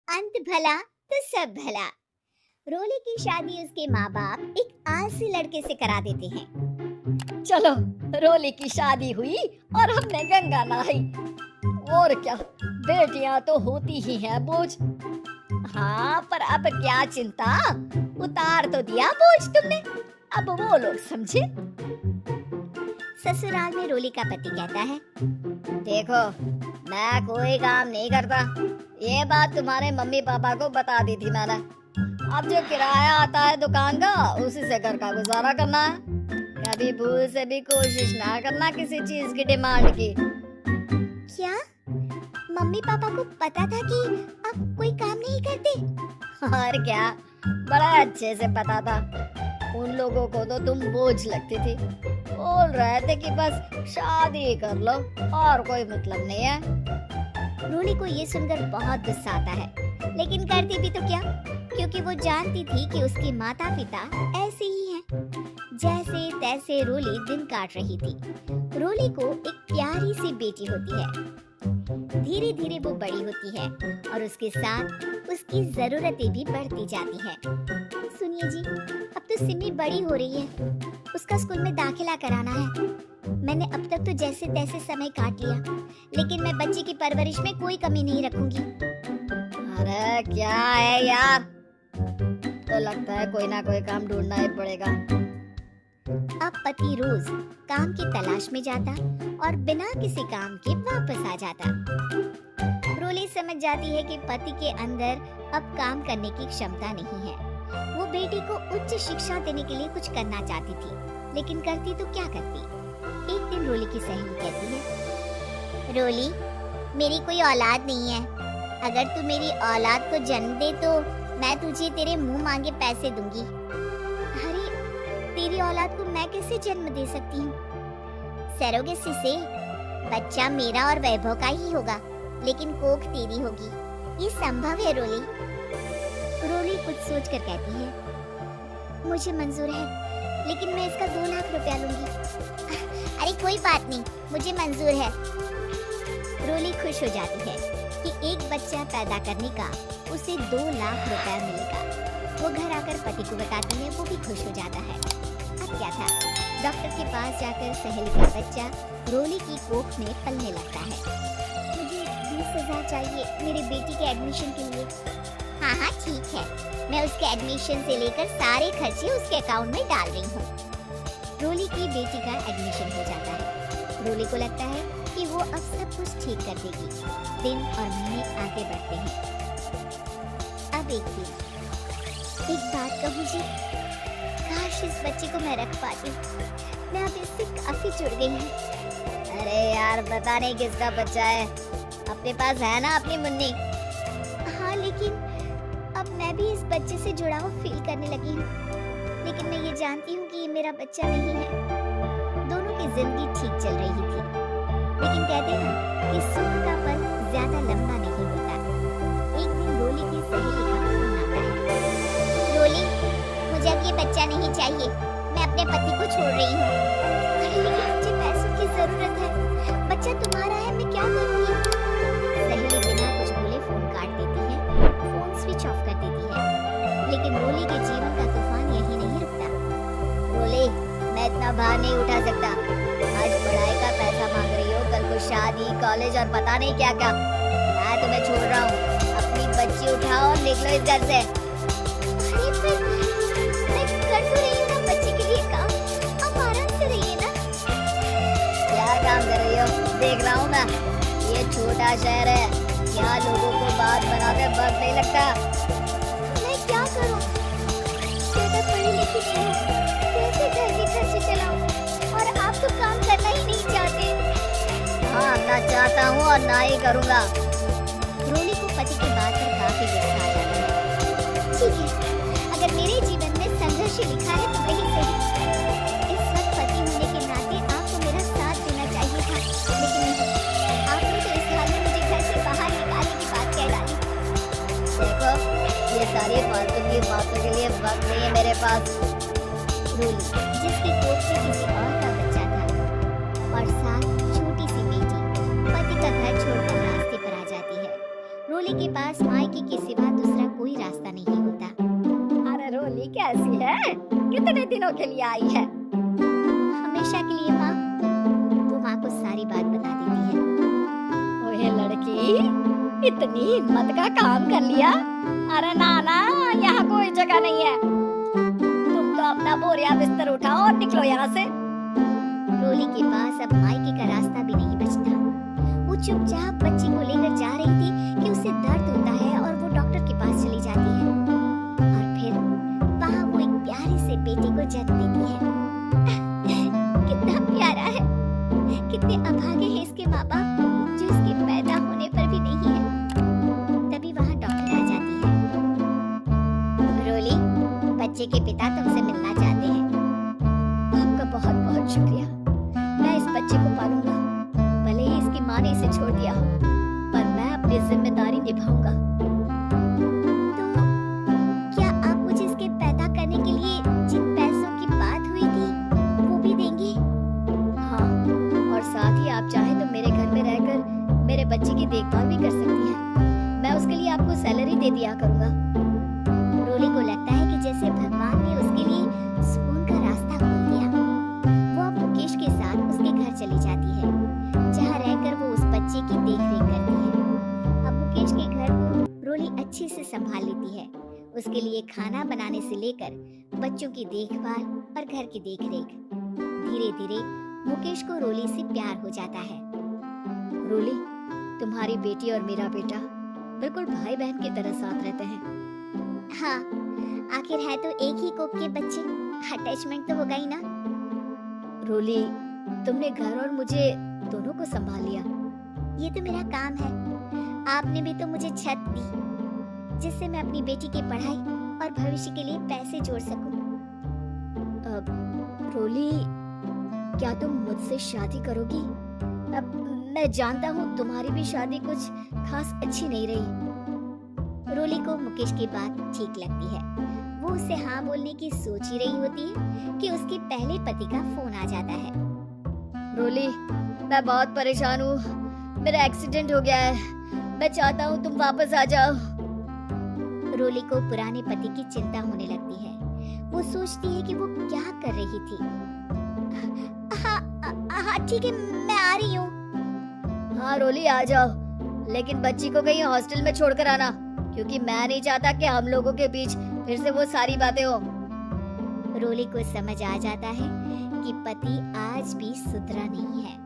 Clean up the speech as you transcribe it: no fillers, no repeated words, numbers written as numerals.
अंत भला तो सब भला। रोली की शादी उसके माँ बाप एक आलसी लड़के से करा देते हैं। चलो, रोली की शादी हुई और हमने गंगा नहाई। और क्या, बेटियां तो होती ही हैं बोझ। हाँ, पर अब क्या चिंता, उतार तो दिया बोझ तुमने, अब वो लोग समझे। ससुराल में रोली का पति कहता है, देखो, मैं कोई काम नहीं करता, ये बात तुम्हारे मम्मी पापा को बता दी थी मैंने। अब जो किराया आता है दुकान का, उसी से घर का गुजारा करना है। कभी भूल से भी कोशिश ना करना किसी चीज की डिमांड की। क्या मम्मी पापा को पता था कि आप कोई काम नहीं करते? और क्या, बड़ा अच्छे से पता था। उन लोगों को तो तुम बोझ लगती थी, बोल रहे थे कि बस शादी कर लो और कोई मतलब नहीं है। रोली को ये सुनकर बहुत गुस्सा आता है, लेकिन करती भी तो क्या, क्योंकि वो जानती थी कि उसके माता पिता ऐसे ही हैं। जैसे तैसे रोली दिन काट रही थी। रोली को एक प्यारी सी बेटी होती है। धीरे धीरे वो बड़ी होती है और उसके साथ उसकी जरूरतें भी बढ़ती जाती है। सुनिए जी, अब तो सिमी बड़ी हो रही है, उसका स्कूल में दाखिला कराना है। मैंने अब तक तो जैसे तैसे समय काट लिया, लेकिन मैं बच्चे की परवरिश में कोई कमी नहीं रखूंगी। अरे क्या है यार, तो लगता है कोई ना कोई काम ढूंढना ही पड़ेगा। अब पति रोज काम की तलाश में जाता और बिना किसी काम के वापस आ जाता। रोली समझ जाती है कि पति के अंदर अब काम करने की क्षमता नहीं है। वो बेटी को उच्च शिक्षा देने के लिए कुछ करना चाहती थी, लेकिन करती तो क्या करती। एक दिन रोली की सहेली कहती है, रोली, मेरी कोई औलाद नहीं है। अगर तू मेरी औलाद को जन्म दे तो मैं तुझे तेरे मुंह मांगे पैसे दूंगी। अरे, तेरी औलाद को मैं कैसे जन्म दे सकती हूँ? सरोगेसी से बच्चा मेरा और वैभव का ही होगा, लेकिन कोख तेरी होगी। ये संभव है रोली? रोली कुछ सोचकर कहती है, मुझे मंजूर है, लेकिन मैं इसका 2 लाख रुपया लूंगी। अरे कोई बात नहीं, मुझे मंजूर है। रोली खुश हो जाती है कि एक बच्चा पैदा करने का उसे 2 लाख रुपया मिलेगा। वो घर आकर पति को बताती है, वो भी खुश हो जाता है। अब क्या था, डॉक्टर के पास जाकर सहेली का बच्चा रोली की कोख में पलने लगता है। मुझे 20,000 चाहिए मेरी बेटी के एडमिशन के लिए। हाँ हाँ ठीक है, मैं उसके एडमिशन से लेकर सारे खर्चे उसके अकाउंट में डाल रही हूँ। रोली की बेटी का एडमिशन हो जाता है। रोली को लगता है कि वो अब सब कुछ ठीक कर देगी। दिन और महीने आगे बढ़ते हैं। अब एक दिन, एक बात कहूँ जी, काश इस बच्चे को मैं रख पाती। मैं अब इससे काफी जुड़ गई हूँ। अरे यार, पता नहीं किसका बच्चा है, अपने पास है ना अपनी मुन्नी। हाँ, लेकिन अब मैं भी इस बच्चे से जुड़ाव फील करने लगी हूँ। लेकिन मैं ये जानती हूँ कि ये मेरा बच्चा नहीं है। दोनों की जिंदगी ठीक चल रही थी, लेकिन कहते हैं ना कि सुख का पल ज्यादा लंबा नहीं होता। एक दिन रोली की सहेली का फोन आता है, रोली, मुझे अब ये बच्चा नहीं चाहिए, मैं अपने पति को छोड़ रही हूँ। अरे लेकिन मुझे पैसों की जरूरत है, बच्चा तुम्हारा है, मैं क्या करूँगी? सहेली बिना कुछ बोले फोन काट देती है, फोन स्विच ऑफ कर देती है। लेकिन रोली के जीवन का तूफान यही नहीं रुकता। रोली, मैं इतना भार नहीं उठा सकता। आज पढ़ाई का पैसा मांग रही हो, कल को शादी, कॉलेज और पता नहीं क्या क्या। मैं तुम्हें छोड़ रहा हूँ, अपनी बच्ची उठाओ और निकलो इस घर से। अरे फिर मैं कर तो रही हूँ ना बच्चे के लिए काम, आप आराम से रहिए ना। क्या काम कर रही हो? देख रहा हूँ मैं, ये छोटा शहर है, यहाँ लोगों को बात बनाकर वक्त नहीं लगता। मैं क्या करूँ? ज्यादा पढ़ी लिखी नहीं हूँ, कैसे घर के खर्चे चलाऊं? और आप तो काम करना ही नहीं चाहते। हाँ, ना चाहता हूँ और ना ही करूँगा। रोली को पति की बात पर काफी गुस्सा आ जाता है। ठीक है, अगर मेरे जीवन में संघर्ष लिखा है तो वही सही। इस वक्त पति होने के नाते आपको मेरा साथ देना चाहिए था, लेकिन नहीं, आपने तो इस हाल में मुझे घर से बाहर निकालने की बात कह डाली। देखो, ये सारी फालतू की बातों के लिए वक्त नहीं है मेरे पास। रोली, जिसकी कोख में किसी और का बच्चा था और साथ छोटी सी बेटी, पति का घर छोड़कर रास्ते पर आ जाती है। रोली के पास मायके के सिवा दूसरा कोई रास्ता नहीं होता। अरे रोली कैसी है? कितने दिनों के लिए आई है? हमेशा के लिए माँ। वो माँ को सारी बात बता देती है। ओए लड़की, इतनी हिम्मत का काम कर लिया? अरे ना ना, यहाँ कोई जगह नहीं है। तुम तो अपना बोरिया बिस्तर उठाओ और निकलो यहाँ से। रोली के पास अब मायके का रास्ता भी नहीं बचता। वो चुपचाप बच्ची को लेकर जा रही थी कि उसे दर्द होता है और वो डॉक्टर के पास चली जाती है। और फिर वहाँ वो एक प्यारे से बेटे को जन्म देती है। कितना प्यारा है, कितने अभागे हैं इसके माँ बाप जो इसके पैदा होने पर भी नहीं है। तभी वहाँ डॉक्टर आ जाती है। रोली, बच्चे के पिता तुमसे मिलना चाहते हैं। आपका बहुत बहुत शुक्रिया। मैं इस बच्चे को पालूंगा, भले ही इसकी माँ ने इसे छोड़ दिया हो, पर मैं अपनी जिम्मेदारी निभाऊंगा। तो क्या आप मुझे इसके पैदा करने के लिए जिन पैसों की बात हुई थी वो भी देंगे? हाँ, और साथ ही आप चाहे तो मेरे घर में रहकर मेरे बच्चे की देखभाल भी कर सकती हैं। मैं उसके लिए आपको सैलरी दे दिया करूंगा। रोली को लगता है कि जैसे भगवान ने उसके लिए सुकून का रास्ता खोल दिया। वो अब मुकेश के साथ उसके घर चली जाती है, जहाँ रहकर वो उस बच्चे की देखरेख करती है। अब मुकेश के घर को रोली अच्छे से संभाल लेती है। उसके लिए खाना बनाने से लेकर बच्चों की देखभाल और घर की देखरेख। धीरे धीरे मुकेश को रोली से प्यार हो जाता है। रोली, तुम्हारी बेटी और मेरा बेटा बिल्कुल भाई बहन की तरह साथ रहते हैं। हाँ, आखिर है तो एक ही कोख के बच्चे, अटैचमेंट तो होगा ही ना। रोली, तुमने घर और मुझे दोनों को संभाल लिया। ये तो मेरा काम है। आपने भी तो मुझे छत दी, जिससे मैं अपनी बेटी की पढ़ाई और भविष्य के लिए पैसे जोड़ सकूं। रोली, क्या तुम मुझसे शादी करोगी? अब मैं जानता हूँ तुम्हारी भी शादी कुछ खास अच्छी नहीं रही। रोली को मुकेश की बात ठीक लगती है। वो उससे हाँ बोलने की सोच ही रही होती है कि उसके पहले पति का फोन आ जाता है। रोली, मैं बहुत परेशान हूँ। मेरा एक्सीडेंट हो गया है। मैं चाहता हूँ तुम वापस आ जाओ। रोली को पुराने पति की चिंता होने लगती है। वो सोचती है कि वो क्या कर रही थी। हाँ ठीक है, मैं आ रही हूँ। हाँ रोली, आ जाओ, लेकिन बच्ची को कहीं हॉस्टल में छोड़कर आना, क्योंकि मैं नहीं चाहता कि हम लोगों के बीच फिर से वो सारी बातें हो। रोली को समझ आ जाता है कि पति आज भी सुधरा नहीं है।